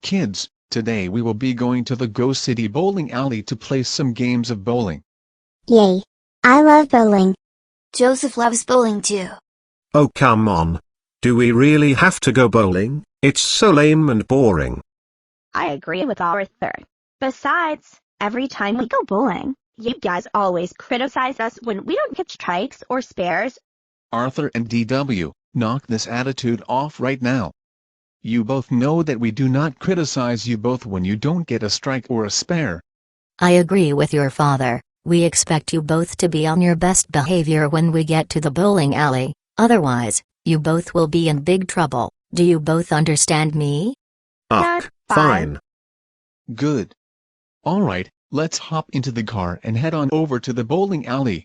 Kids, today we will be going to the Go City bowling alley to play some games of bowling. Yay! I love bowling. Joseph loves bowling too. Oh come on. Do we really have to go bowling? It's so lame and boring. I agree with Arthur. Besides, every time we go bowling, you guys always criticize us when we don't get strikes or spares. Arthur and DW, knock this attitude off right now. You both know that we do not criticize you both when you don't get a strike or a spare. I agree with your father. We expect you both to be on your best behavior when we get to the bowling alley, otherwise, you both will be in big trouble. Do you both understand me? Ugh, fine. Good. Alright, let's hop into the car and head on over to the bowling alley.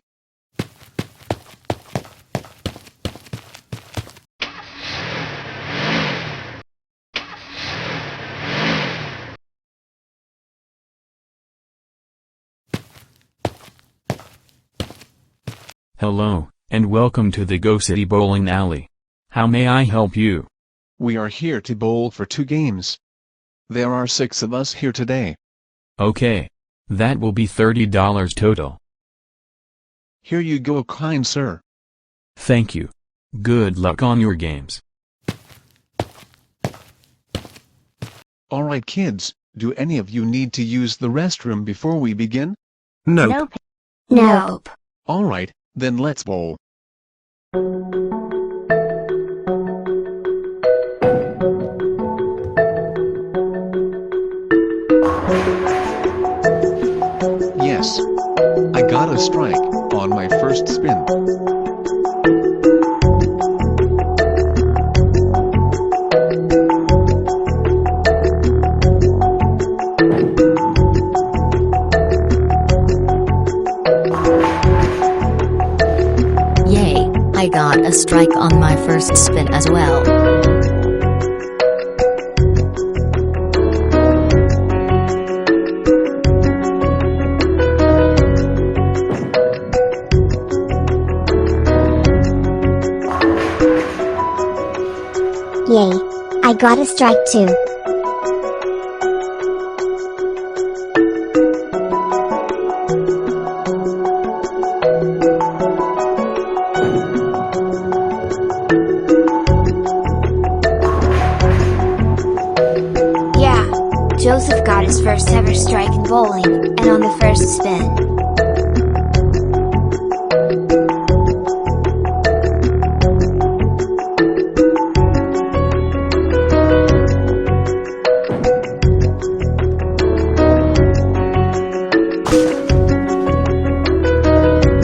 Hello, and welcome to the Go City Bowling Alley. How may I help you? We are here to bowl for 2 games. There are 6 of us here today. Okay. That will be $30 total. Here you go, kind sir. Thank you. Good luck on your games. Alright kids, do any of you need to use the restroom before we begin? Nope. Nope. Alright, then let's bowl. Yes. I got a strike on my first spin. Yay, I got a strike on my first spin as well. Yay! I got a strike too. Yeah, Joseph got his first ever strike in bowling, and on the first spin.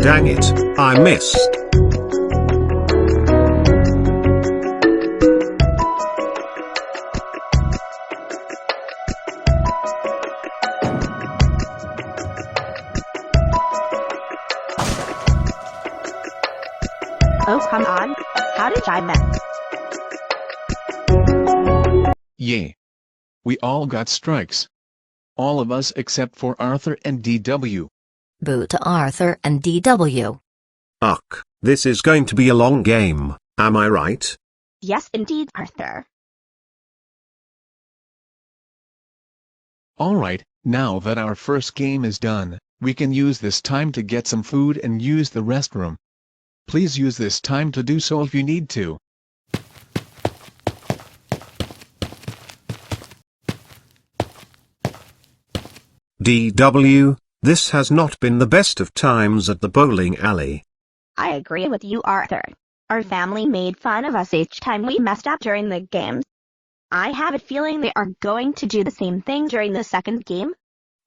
Dang it, I missed. Oh come on, how did I miss? Yay. We all got strikes. All of us except for Arthur and DW. Boo to Arthur and DW. Ugh, this is going to be a long game, am I right? Yes indeed, Arthur. Alright, now that our first game is done, we can use this time to get some food and use the restroom. Please use this time to do so if you need to. DW, this has not been the best of times at the bowling alley. I agree with you, Arthur. Our family made fun of us each time we messed up during the games. I have a feeling they are going to do the same thing during the second game.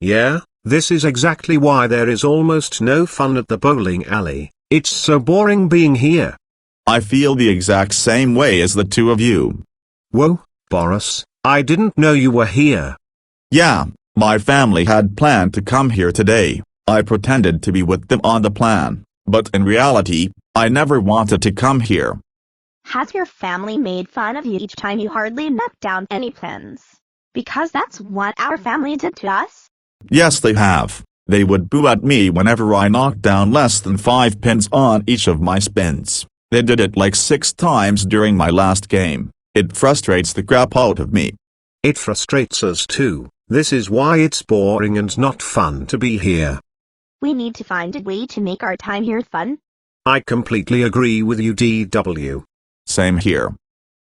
Yeah, this is exactly why there is almost no fun at the bowling alley. It's so boring being here. I feel the exact same way as the two of you. Whoa, Boris, I didn't know you were here. Yeah, my family had planned to come here today. I pretended to be with them on the plan, but in reality, I never wanted to come here. Has your family made fun of you each time you hardly knocked down any pins? Because that's what our family did to us. Yes, they have. They would boo at me whenever I knocked down less than 5 pins on each of my spins. They did it like 6 times during my last game. It frustrates the crap out of me. It frustrates us too. This is why it's boring and not fun to be here. We need to find a way to make our time here fun. I completely agree with you, DW. Same here.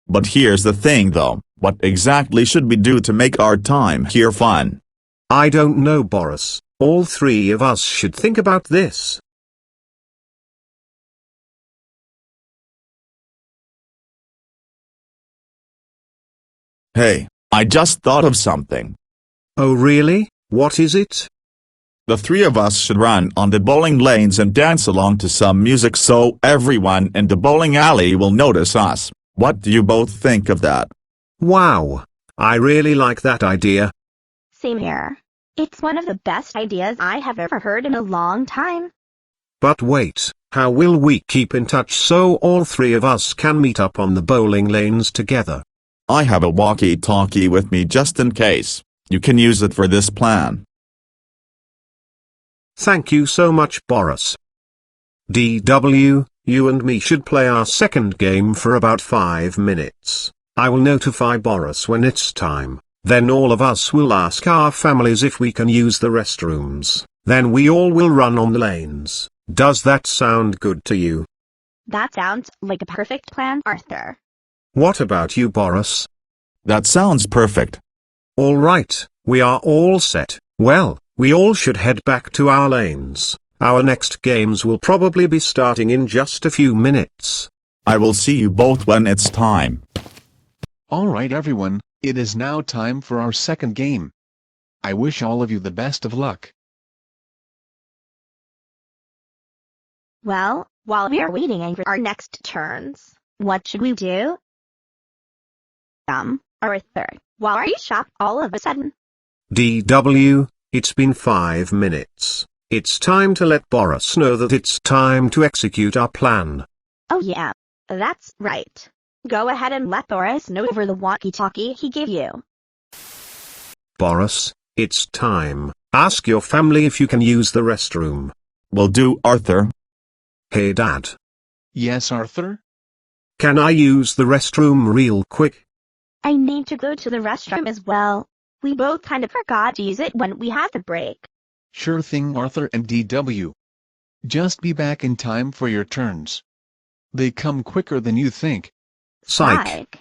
But here's the thing though, what exactly should we do to make our time here fun? I don't know, Boris. All three of us should think about this. Hey, I just thought of something. Oh really? What is it? The three of us should run on the bowling lanes and dance along to some music so everyone in the bowling alley will notice us. What do you both think of that? Wow. I really like that idea. Same here. It's one of the best ideas I have ever heard in a long time. But wait, how will we keep in touch so all three of us can meet up on the bowling lanes together? I have a walkie-talkie with me just in case. You can use it for this plan. Thank you so much, Boris. DW, you and me should play our second game for about 5 minutes. I will notify Boris when it's time. Then all of us will ask our families if we can use the restrooms. Then we all will run on the lanes. Does that sound good to you? That sounds like a perfect plan, Arthur. What about you, Boris? That sounds perfect. All right, we are all set. Well, we all should head back to our lanes. Our next games will probably be starting in just a few minutes. I will see you both when it's time. Alright everyone, it is now time for our second game. I wish all of you the best of luck. Well, while we are waiting for our next turns, what should we do? Arthur, why are you shocked all of a sudden? DW, it's been 5 minutes. It's time to let Boris know that it's time to execute our plan. Oh yeah, that's right. Go ahead and let Boris know over the walkie-talkie he gave you. Boris, it's time. Ask your family if you can use the restroom. Will do, Arthur. Hey Dad. Yes, Arthur? Can I use the restroom real quick? I need to go to the restroom as well. We both kind of forgot to use it when we had the break. Sure thing, Arthur and DW. Just be back in time for your turns. They come quicker than you think. Psych.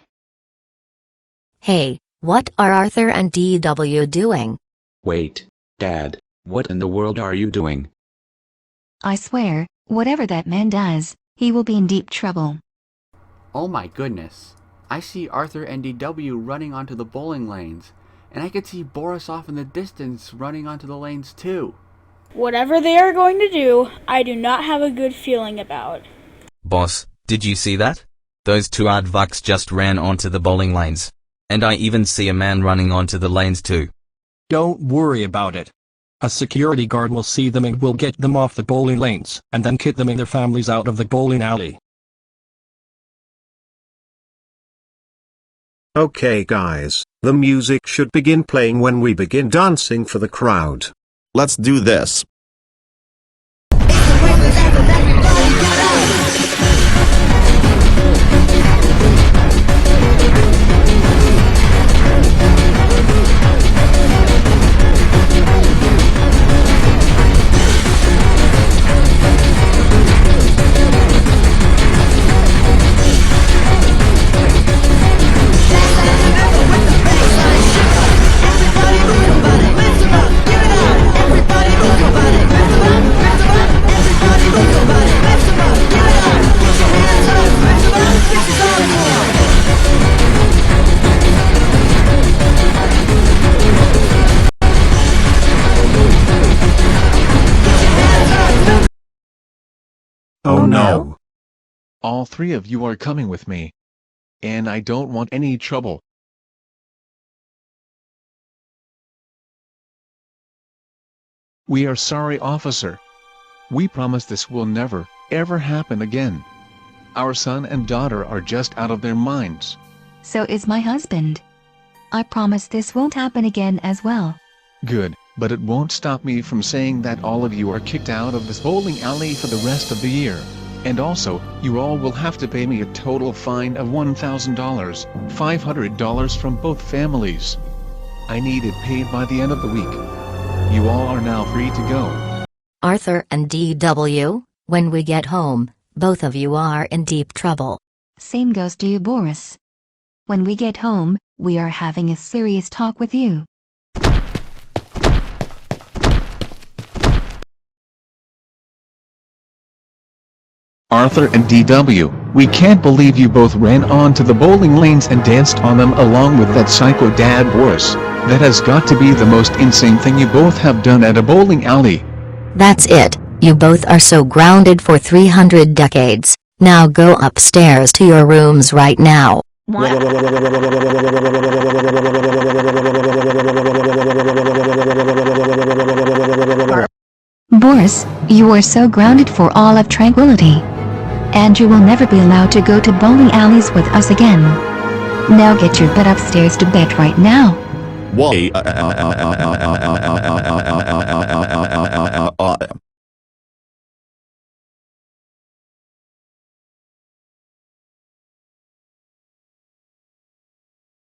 Hey, what are Arthur and DW doing? Wait, Dad, what in the world are you doing? I swear, whatever that man does, he will be in deep trouble. Oh my goodness. I see Arthur and DW running onto the bowling lanes, and I could see Boris off in the distance running onto the lanes too. Whatever they are going to do, I do not have a good feeling about. Boss, did you see that? Those two aardvarks just ran onto the bowling lanes. And I even see a man running onto the lanes too. Don't worry about it. A security guard will see them and will get them off the bowling lanes, and then kick them and their families out of the bowling alley. Okay guys, the music should begin playing when we begin dancing for the crowd. Let's do this. Oh no. All three of you are coming with me. And I don't want any trouble. We are sorry, officer. We promise this will never, ever happen again. Our son and daughter are just out of their minds. So is my husband. I promise this won't happen again as well. Good, but it won't stop me from saying that all of you are kicked out of this bowling alley for the rest of the year. And also, you all will have to pay me a total fine of $1,000, $500 from both families. I need it paid by the end of the week. You all are now free to go. Arthur and DW, when we get home, both of you are in deep trouble. Same goes to you, Boris. When we get home, we are having a serious talk with you. Arthur and DW, we can't believe you both ran onto the bowling lanes and danced on them along with that psycho dad Boris. That has got to be the most insane thing you both have done at a bowling alley. That's it, you both are so grounded for 300 decades. Now go upstairs to your rooms right now. Boris, you are so grounded for all of tranquility. And you will never be allowed to go to bowling alleys with us again. Now get your butt upstairs to bed right now. Why?